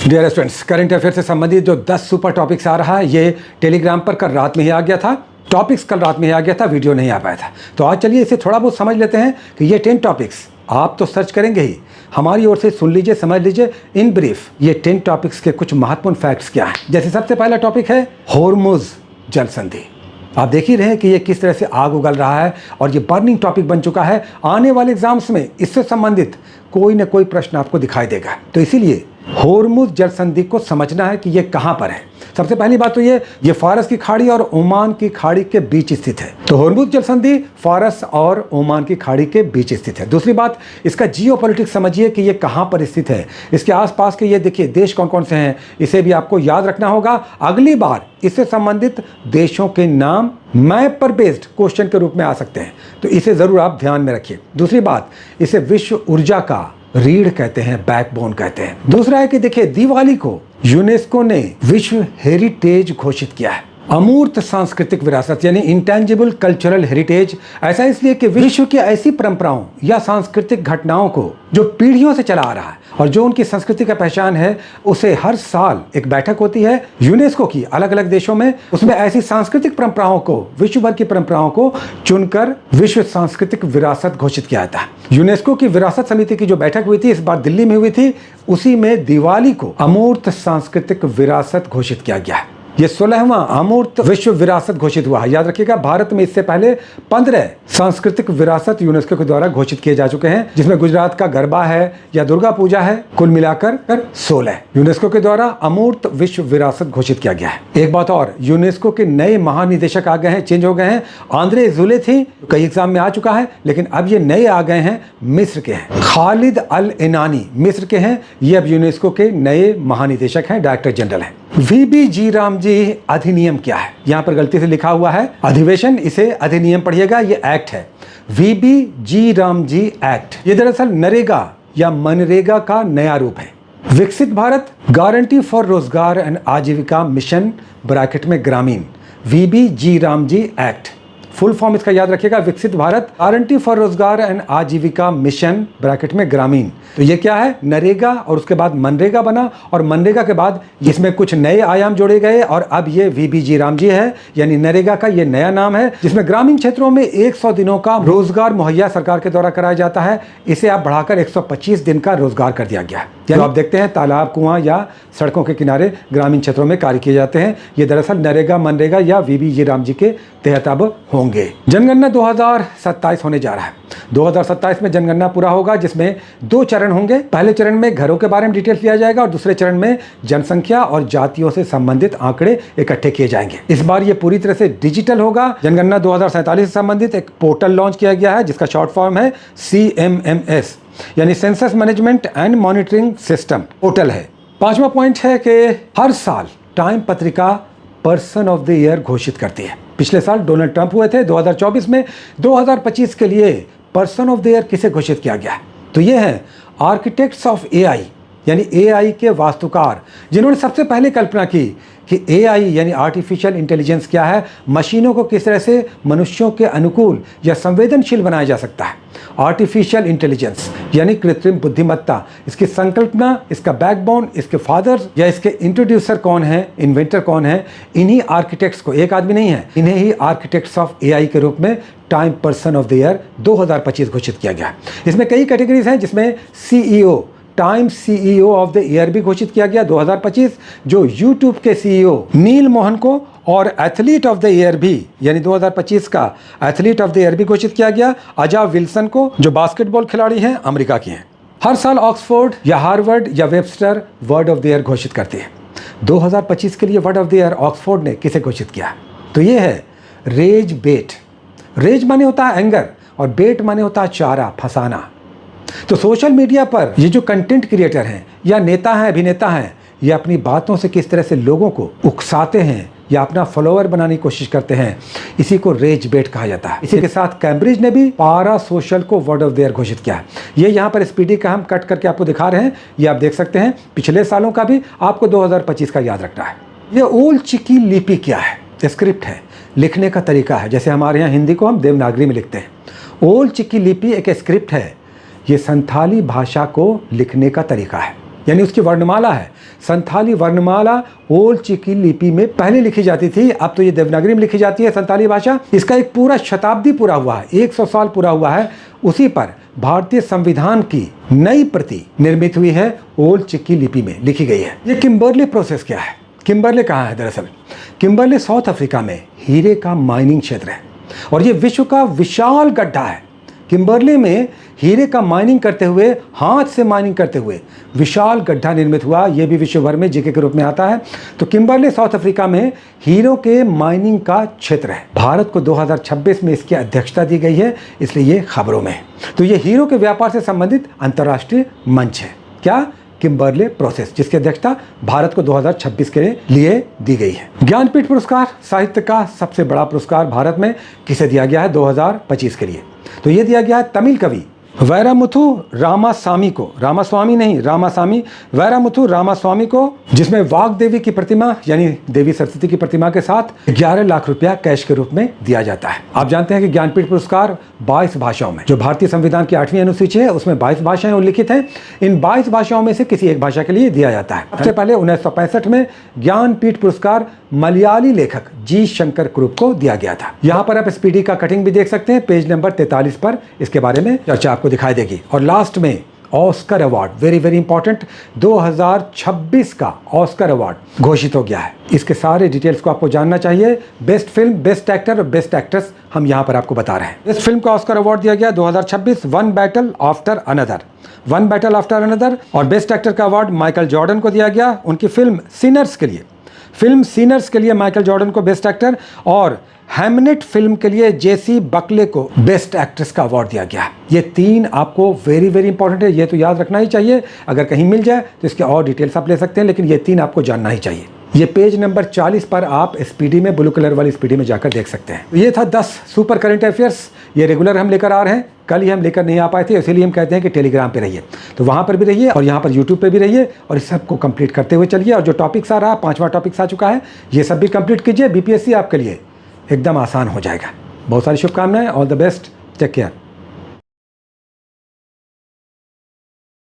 Dear students, current affair से संबंधित जो 10 सुपर टॉपिक्स आ रहा है ये टेलीग्राम पर कल रात में ही आ गया था। टॉपिक्स कल रात में ही आ गया था, वीडियो नहीं आ पाया था। तो आज चलिए इसे थोड़ा बहुत समझ लेते हैं कि ये 10 टॉपिक्स आप तो सर्च करेंगे ही, हमारी ओर से सुन लीजिए, समझ लीजिए इन ब्रीफ ये 10 टॉपिक्स के कुछ महत्वपूर्ण फैक्ट्स क्या हैं। जैसे सबसे पहला टॉपिक है होर्मुज जल संधि। आप देख ही रहे हैं कि ये किस तरह से आग उगल रहा है और ये बर्निंग टॉपिक बन चुका है। आने वाले एग्जाम्स में इससे संबंधित कोई ना कोई प्रश्न आपको दिखाई देगा। तो इसीलिए होर्मुज जल संधि को समझना है कि ये कहां पर है। सबसे पहली बात तो ये फारस की खाड़ी और ओमान की खाड़ी के बीच स्थित है। तो होर्मुज जल संधि फारस और ओमान की खाड़ी के बीच स्थित है। दूसरी बात, इसका जियोपॉलिटिक्स समझिए कि ये कहां पर स्थित है। इसके आसपास के ये देखिए देश कौन कौन से हैं, इसे भी आपको याद रखना होगा। अगली बार इससे संबंधित देशों के नाम मैप पर बेस्ड क्वेश्चन के रूप में आ सकते हैं, तो इसे जरूर आप ध्यान में रखिए। दूसरी बात, इसे विश्व ऊर्जा का रीढ़ कहते हैं, बैकबोन कहते हैं। दूसरा है कि देखिए दिवाली को यूनेस्को ने विश्व हेरिटेज घोषित किया है। अमूर्त सांस्कृतिक विरासत यानी इंटेंजिबल कल्चरल हेरिटेज। ऐसा इसलिए कि विश्व की ऐसी परंपराओं या सांस्कृतिक घटनाओं को जो पीढ़ियों से चला आ रहा है और जो उनकी संस्कृति का पहचान है, उसे हर साल एक बैठक होती है यूनेस्को की अलग अलग देशों में। उसमें ऐसी सांस्कृतिक परंपराओं को, विश्व भर की परंपराओं को चुनकर विश्व सांस्कृतिक विरासत घोषित किया जाता है। यूनेस्को की विरासत समिति की जो बैठक हुई थी, इस बार दिल्ली में हुई थी, उसी में दिवाली को अमूर्त सांस्कृतिक विरासत घोषित किया गया है। ये 16वां अमूर्त विश्व विरासत घोषित हुआ है। याद रखिएगा, भारत में इससे पहले 15 सांस्कृतिक विरासत यूनेस्को के द्वारा घोषित किए जा चुके हैं, जिसमें गुजरात का गरबा है या दुर्गा पूजा है। कुल मिलाकर 16 यूनेस्को के द्वारा अमूर्त विश्व विरासत घोषित किया गया है। एक बात और, यूनेस्को के नए महानिदेशक आ गए हैं, चेंज हो गए हैं। आंद्रे एजुले थे, कई एग्जाम में आ चुका है, लेकिन अब ये नए आ गए हैं, मिस्र के हैं। खालिद अल एनानी मिस्र के हैं, ये अब यूनेस्को के नए महानिदेशक हैं, डायरेक्टर जनरल हैं। वीबीजी रामजी अधिनियम क्या है? यहां पर गलती से लिखा हुआ है अधिवेशन, इसे अधिनियम पढ़िएगा, ये एक्ट है। वीबीजी रामजी एक्ट, ये दरअसल नरेगा या मनरेगा का नया रूप है। विकसित भारत गारंटी फॉर रोजगार एंड आजीविका मिशन ब्रैकेट में ग्रामीण, VBG Ramji act. Full form इसका याद रखिएगा, विकसित भारत गारंटी फॉर रोजगार एंड आजीविका मिशन ब्रैकेट में ग्रामीण। तो ये क्या है? नरेगा और उसके बाद मनरेगा बना, और मनरेगा के बाद इसमें कुछ नए आयाम जोड़े गए और अब ये वीबीजी रामजी है, यानी नरेगा का ये नया नाम है, जिसमें ग्रामीण क्षेत्रों में 100 दिनों का रोजगार मुहैया सरकार के द्वारा कराया जाता है। इसे आप बढ़ाकर 125 दिन का रोजगार कर दिया गया है। तो आप देखते हैं तालाब, कुआं या सड़कों के किनारे ग्रामीण क्षेत्रों में कार्य किए जाते हैं। ये दरअसल नरेगा, मनरेगा या वीबीजी रामजी के तहत अब होंगे। जनगणना 2027 होने जा रहा है। 2027 में जनगणना पूरा होगा, जिसमें 2 चरण होंगे। पहले चरण में घरों के बारे में डिटेल्स लिया जाएगा और दूसरे चरण में जनसंख्या और जातियों से संबंधित आंकड़े इकट्ठे किए जाएंगे। इस बार ये पूरी तरह से डिजिटल होगा। जनगणना 2047 से संबंधित एक पोर्टल लॉन्च किया गया है, जिसका शॉर्ट फॉर्म है CMMS, यानी census management and monitoring system portal है। 5वां पॉइंट है कि हर साल टाइम पत्रिका पर्सन ऑफ द ईयर घोषित करती है। पिछले साल डोनाल्ड ट्रंप हुए थे 2024 में। 2025 के लिए पर्सन ऑफ द ईयर किसे घोषित किया गया? तो ये है आर्किटेक्ट्स ऑफ AI, यानी AI के वास्तुकार, जिन्होंने सबसे पहले कल्पना की कि AI यानी आर्टिफिशियल इंटेलिजेंस क्या है, मशीनों को किस तरह से मनुष्यों के अनुकूल या संवेदनशील बनाया जा सकता है। आर्टिफिशियल इंटेलिजेंस यानी कृत्रिम बुद्धिमत्ता, इसकी संकल्पना, इसका बैकबोन, इसके फादर या इसके इंट्रोड्यूसर कौन है, इन्वेंटर कौन है, इन्हीं आर्किटेक्ट्स को, एक आदमी नहीं है, इन्हें ही आर्किटेक्ट्स ऑफ AI के रूप में time person of the year 2025 घोषित किया गया। इसमें कई कैटेगरीज हैं, जिसमें CEO time CEO of the year भी घोषित किया गया 2025, जो यूट्यूब के CEO नील मोहन को, और एथलीट ऑफ द ईयर भी, यानी 2025 का एथलीट ऑफ द ईयर भी घोषित किया गया अजा विल्सन को, जो बास्केटबॉल खिलाड़ी हैं, अमेरिका की हैं। हर साल ऑक्सफोर्ड या हार्वर्ड या Webster word of the year घोषित करती है। 2025 के लिए word of the year Oxford ने किसे घोषित किया? तो ये है रेज बेट। रेज माने होता है एंगर और बेट माने होता है चारा, फंसाना। तो सोशल मीडिया पर ये जो कंटेंट क्रिएटर हैं या नेता हैं, अभिनेता हैं, ये अपनी बातों से किस तरह से लोगों को उकसाते हैं या अपना फॉलोअर बनाने की कोशिश करते हैं, इसी को रेज बेट कहा जाता है। इसी के साथ कैम्ब्रिज ने भी पारा सोशल को वर्ड ऑफ द ईयर घोषित किया है। ये यहाँ पर SPD का हम कट करके आपको दिखा रहे हैं, ये आप देख सकते हैं। पिछले सालों का भी आपको 2025 का याद रखना है। ये ओल चिकी लिपि क्या है? स्क्रिप्ट है, लिखने का तरीका है। जैसे हमारे यहाँ हिंदी को हम देवनागरी में लिखते हैं। ओल चिकी लिपि एक स्क्रिप्ट है, ये संथाली भाषा को लिखने का तरीका है। यानी उसकी वर्णमाला है। संथाली वर्णमाला ओल्ड चिकी लिपि में पहले लिखी जाती थी, अब तो ये देवनागरी में लिखी जाती है संथाली भाषा। इसका एक पूरा शताब्दी पूरा हुआ है, 100 साल पूरा हुआ है। उसी पर भारतीय संविधान की नई प्रति निर्मित हुई है, ओल्ड चिकी लिपि में लिखी गई है। ये किम्बर्ले प्रोसेस क्या है? किम्बर्ले कहाँ है? दरअसल किम्बर्ले साउथ अफ्रीका में हीरे का माइनिंग क्षेत्र है और ये विश्व का विशाल गड्ढा है। किम्बर्ले में हीरे का माइनिंग करते हुए, हाथ से माइनिंग करते हुए विशाल गड्ढा निर्मित हुआ। यह भी विश्व भर में जीके के रूप में आता है। तो किम्बर्ले साउथ अफ्रीका में हीरों के माइनिंग का क्षेत्र है। भारत को 2026 में इसकी अध्यक्षता दी गई है, इसलिए ये खबरों में है। तो ये हीरों के व्यापार से संबंधित अंतर्राष्ट्रीय मंच है। क्या? किम्बर्ले प्रोसेस, जिसकी अध्यक्षता भारत को 2026 के लिए दी गई है। ज्ञानपीठ पुरस्कार साहित्य का सबसे बड़ा पुरस्कार भारत में किसे दिया गया है 2025 के लिए? तो ये दिया गया है तमिल कवि वैरामुथु रामासामी को। रामास्वामी नहीं, रामासामी। वैरामुथु रामास्वामी को, जिसमें वाग्देवी की प्रतिमा यानी देवी सरस्वती की प्रतिमा के साथ 11 लाख रुपया कैश के रूप में दिया जाता है। आप जानते हैं कि ज्ञानपीठ पुरस्कार 22 भाषाओं में, जो भारतीय संविधान की 8वीं अनुसूची है उसमें 22 भाषाएं उल्लिखित हैं। इन 22 भाषाओं में से किसी एक भाषा के लिए दिया जाता है। सबसे पहले 1965 में ज्ञानपीठ पुरस्कार मलयाली लेखक जी शंकर कुरुप को दिया गया था। यहाँ पर आप स्पीडी का कटिंग भी देख सकते हैं, पेज नंबर 43 पर इसके बारे में चर्चा आपको दिखाई देगी। और लास्ट में Oscar award, very very important, 2026 का ऑस्कर अवार्ड घोषित हो गया है। इसके सारे डिटेल्स को आपको जानना चाहिए। बेस्ट फिल्म, बेस्ट एक्टर और बेस्ट एक्ट्रेस हम यहाँ पर आपको बता रहे हैं। बेस्ट फिल्म का ऑस्कर अवार्ड दिया गया 2026 one battle after another, one battle after another. और बेस्ट एक्टर का अवार्ड माइकल जॉर्डन को दिया गया, उनकी फिल्म सिनर्स के लिए। फिल्म सिनर्स के लिए माइकल जॉर्डन को बेस्ट एक्टर और हैमनेट फिल्म के लिए जेसी बकले को बेस्ट एक्ट्रेस का अवार्ड दिया गया। ये 3 आपको वेरी वेरी इंपॉर्टेंट है, ये तो याद रखना ही चाहिए। अगर कहीं मिल जाए तो इसके और डिटेल्स आप ले सकते हैं, लेकिन ये 3 आपको जानना ही चाहिए। ये पेज नंबर 40 पर आप स्पीडी में, ब्लू कलर वाली स्पीडी में जाकर देख सकते हैं। ये था 10 सुपर करंट अफेयर्स। ये रेगुलर हम लेकर आ रहे हैं, कल ही हम लेकर नहीं आ पाए थे, इसीलिए हम कहते हैं कि टेलीग्राम पे रहिए। तो वहाँ पर भी रहिए और यहाँ पर यूट्यूब पे भी रहिए और इस सब को कंप्लीट करते हुए चलिए। और जो टॉपिक्स आ रहा है, 5वां टॉपिक्स आ चुका है, ये सब भी कंप्लीट कीजिए। बीपीएससी आपके लिए एकदम आसान हो जाएगा। बहुत सारी शुभकामनाएं। All the best, take care.